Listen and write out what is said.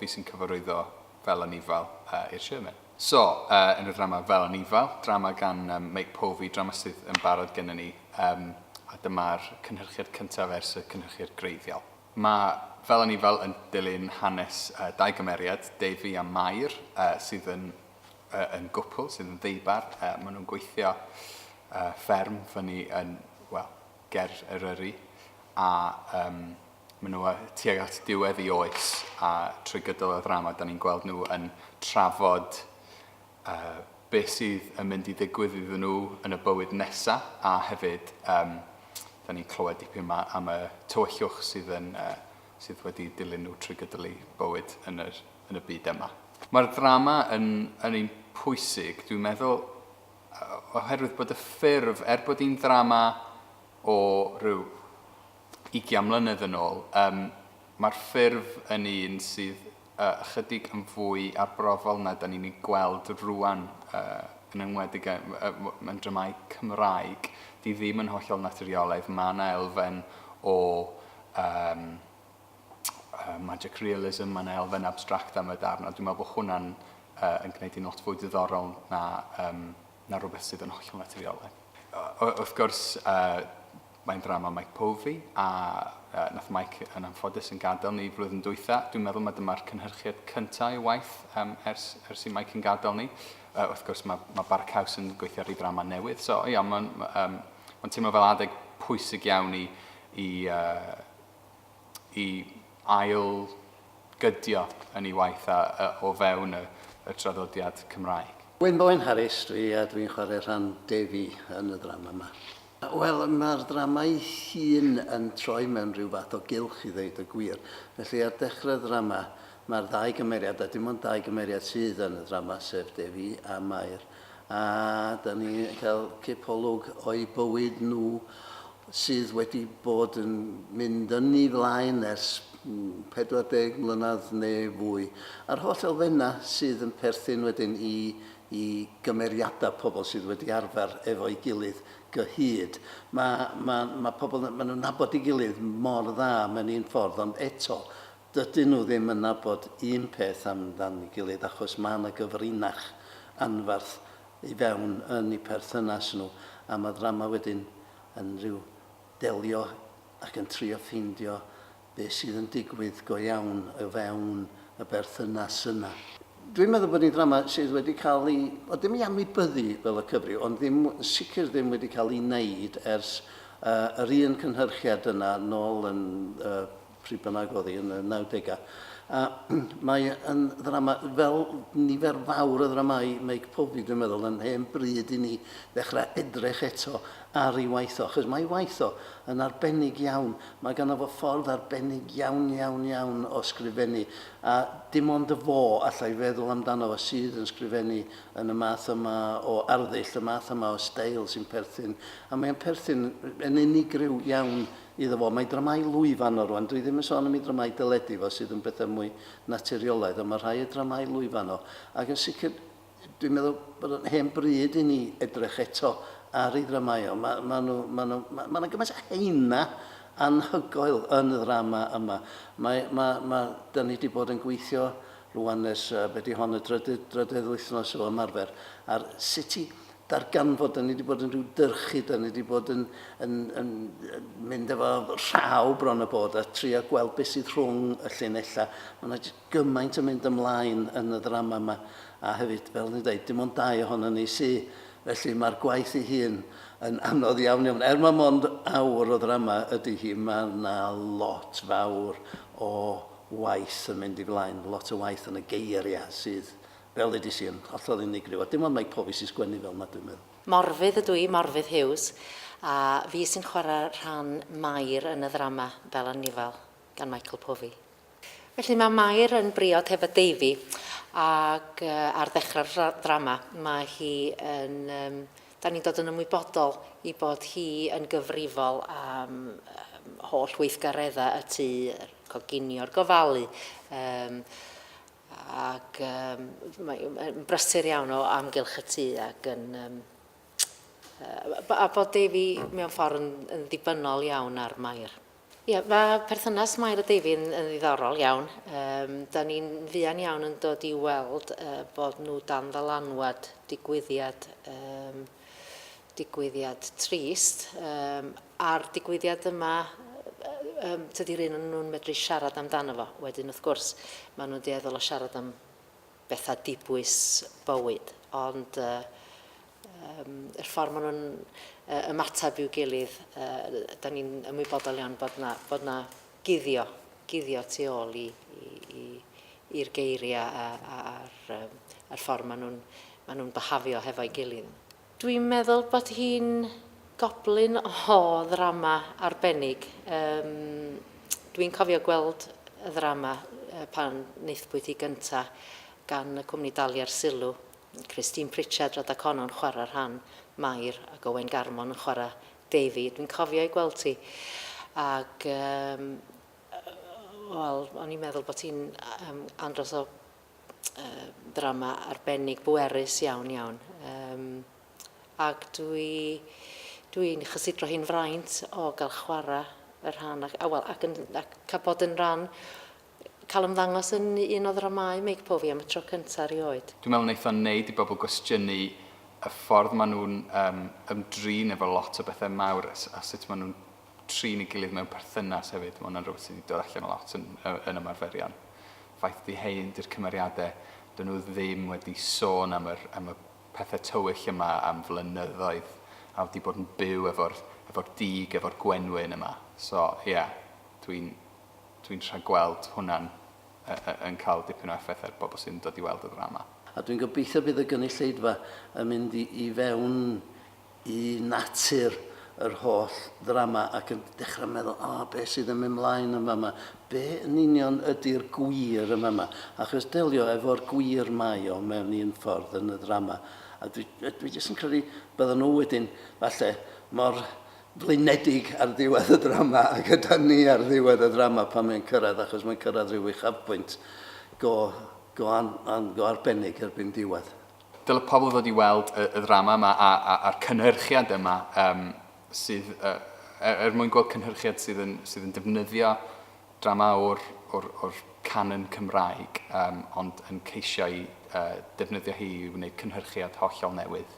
fi sy'n cyfarwyddo Fel Anifail i'r Sherman. So, yn y ddrama Fel Anifail, drama gan Meic Povey, drama sydd yn barod gen ni, a dyma'r cynhyrchiad cyntaf ers y cynhyrchiad greiddiol. Mae Fel Anifail yn dilyn hanes dau gymeriad, Defi a Mair, sydd yn gwpl, sydd yn ddeibar. Maen nhw'n gweithio fferm fyny yn, ger Eryri, a maen nhw tuag at diwedd I oes, a trwy gydol y ddrama, da ni'n gweld nhw yn trafod beth sydd yn mynd I ddigwydd iddyn nhw yn y bywyd nesaf, a hefyd da ni'n clywed dipyn am y tywyllwch sydd wedi dilyn nhw trwy gydol I bywyd yn y byd yma. Mae'r ddrama yn un pwysig, dwi'n meddwl, oherwydd bod y ffurf, bod hi'n ddrama o ryw 20 mlynedd yn ôl, mae'r ffurf yn un sydd ychydig yn fwy arbrofol na da ni'n ei gweld rwan yn enwedig mewn dramau Cymraeg. Di ddim yn hollol naturiolaidd, mae yna elfen o magic realism, mae yna elfen abstract am y darn, a dwi'n meddwl bod hwnna'n yn gwneud i'n lot fwy diddorol na rhywbeth sydd yn hollol naturiolaidd. Wrth gwrs, mae'n drama Meic Povey, a nath Meic yn anffodus yn gadael ni flwyddyn dwytha. Dwi'n meddwl mae dyma'r cynhyrchiad cyntaf I waith ers I Meic yn gadael ni. Wrth gwrs, mae Barcaws yn gweithio ar ei drama newydd. So, ia, mae'n teimlo fel adeg pwysig iawn I ail gydio yn ei waith o fewn y traddodiad Cymraeg. Boen Harris, dwi'n chwarae rhan Defi yn y drama yma. Wel, mae'r drama ei hun yn troi mewn rhyw fath o gylch I ddeud y gwir. Felly ar dechrau'r drama, mae'r ddau gymeriad, a dim ond dau gymeriad sydd yn y drama, sef Defi a Mair. A da ni cael cipolwg o'i bywyd nhw sydd wedi bod yn mynd yn ei flaen ers 40 mlynedd neu fwy. A'r holl elfennau sydd yn perthyn wedyn I gymeriadau pobl sydd wedi arfer efo'i gilydd gyhyd. Mae pobl, maen nhw'n nabod I gilydd mor dda mewn un ffordd, ond eto, dydyn nhw ddim yn nabod un peth amdan I gilydd, achos mae yna gyfrinach anfarth I fewn yn eu perthynas nhw, a mae drama wedyn yn rhyw delio ac yn trio ffeindio beth sydd yn digwydd go iawn o fewn y berthynas yna. Dwi'n meddwl bod ni'n drama sydd wedi cael ei, o ddim I anwybyddu fel y cyfryw, ond sicr ddim wedi cael ei wneud ers yr un cynhyrchiad yna nôl yn pryd bynnag oedd hi yn y 90au. A mae yn ddrama, fel nifer fawr o ddramau Meic Povey, dwi'n meddwl, yn hen bryd I ni ddechrau edrych eto ar ei waith o, achos mae ei waith o yn arbennig iawn. Mae ganddo fo ffordd arbennig iawn o sgrifennu, a dim ond y fo allai feddwl amdano fo sydd yn sgrifennu yn y math yma o arddull, y math yma o steil sy'n perthyn. A mae'n perthyn yn unigryw iawn iddo fo. Mae dramau llwyfannu rwan. Dwi ddim yn sôn am ei dramau dyledu fo sydd yn bethau mwy naturiolaidd, ond mae rhai y dramau llwyfannu. Ac yn sicr, dwi'n meddwl bod yn hen bryd I ni edrych eto ar ei dramau o. Mae'n gymaint heina anhygoel yn y ddrama yma. Da ni wedi bod yn gweithio rwan ers beth I hon y drydydd wythnos o ymarfer ar sut I darganfod, da ni wedi bod yn rhyw dyrchu, da ni wedi bod yn mynd efo rhaw bron y bod a trio gweld beth sydd rhwng y llinella. Mae yna gymaint yn mynd ymlaen yn y ddrama yma, a hefyd, fel ni'n dweud, dim ond dau ohono ni sydd. Felly mae'r gwaith ei hun yn anodd iawn. Mae mond awr o ddrama ydy hi, mae yna lot fawr o waith yn mynd I flaen, lot o waith yn y geiriau sydd fel ydy sy'n hollol unigryw. Dim ond Meic Povey sy'n sgwennu fel yna, dwi'n meddwl. Morfydd ydw I, Morfydd Hughes, a fi sy'n chwarae rhan Mair yn y ddrama Fel Anifail gan Meic Povey. Felly mae Mair yn briod hefo Defi, ac ar ddechrau'r drama mae hi yn... Da ni'n dod yn ymwybodol I bod hi yn gyfrifol am holl weithgareddau y tŷ, coginio'r gofalu, ac mae'n brysur iawn o amgylch y tŷ ac yn... A bod Defi mewn ffordd yn ddibynnol iawn ar Mair. Ie, mae perthynas Mair a Devi yn ddiddorol iawn. Da ni'n fuan iawn yn dod i weld bod nhw dan ddylanwad digwyddiad trist. A'r digwyddiad yma, tydi'r un yn nhw'n medru siarad amdano fo. Wedyn, wrth gwrs, maen nhw'n dieddol o siarad am bethau dibwys bywyd. Ond yr ffordd maen nhw'n ymateb i'w gilydd, da ni'n ymwybodol iawn bod na guddio tu ôl i'r geiriau a'r ffordd maen nhw'n behafio hefo'i gilydd. Dwi'n meddwl bod hi'n goblin o ddrama arbennig. Dwi'n cofio gweld y ddrama pan wnaethpwyd hi gyntaf gan y cwmni Dalia'r Sylw. Christine Pritchard a Dacono'n chwarae rhan Mair ac Owen Garmon yn chwarae Devi. Dwi'n cofio ei gweld ti. Ac, o'n i'n meddwl bod hi'n andros o ddrama arbennig, bwerus iawn. Ac dwi'n chysidro hi'n fraint o gael chwarae y rhan ac cael bod yn rhan cael ymddangos yn un o ddramau Meic Pofi am y tro cyntaf erioed. Dwi'n meddwl wneud o'n neud i bobl gwestiynu y ffordd maen nhw'n ymdrin efo lot o bethau mawr a sut maen nhw'n trin ei gilydd mewn perthynas hefyd. Mae hwnna'n rhywbeth sydd wedi dod allan o lot yn ymarferion. Ffaith di hein di'r cymeriadau, dyn nhw ddim wedi sôn am y pethau tywyll yma am flynyddoedd a wedi bod yn byw efo'r dig, efo'r gwenwyn yma. So, dwi'n rhagweld hwnna'n yn cael dipyn o effaith ar bobl sy'n dod i weld y ddrama. A dwi'n gobeithio bydd y gynulleidfa yn mynd i fewn i natur yr holl ddrama ac yn dechrau meddwl, beth sydd yn mynd mlaen yma yma, be yn union ydy'r gwir yma yma. Achos delio efo'r gwir mai o mewn un ffordd yn y ddrama. A dwi jyst yn credu bydden nhw wedyn, falle, mor flinedig ar ddiwedd y ddrama a gyda ni ar ddiwedd y ddrama pan mae'n cyrraedd, achos mae'n cyrraedd rhyw uchafbwynt go arbennig erbyn diwedd. Dyle pobl ddod i weld y ddrama yma a'r cynhyrchiad yma sydd, mwyn gweld cynhyrchiad sydd yn defnyddio drama o'r canon Cymraeg, ond yn ceisio i defnyddio hi i wneud cynhyrchiad hollol newydd.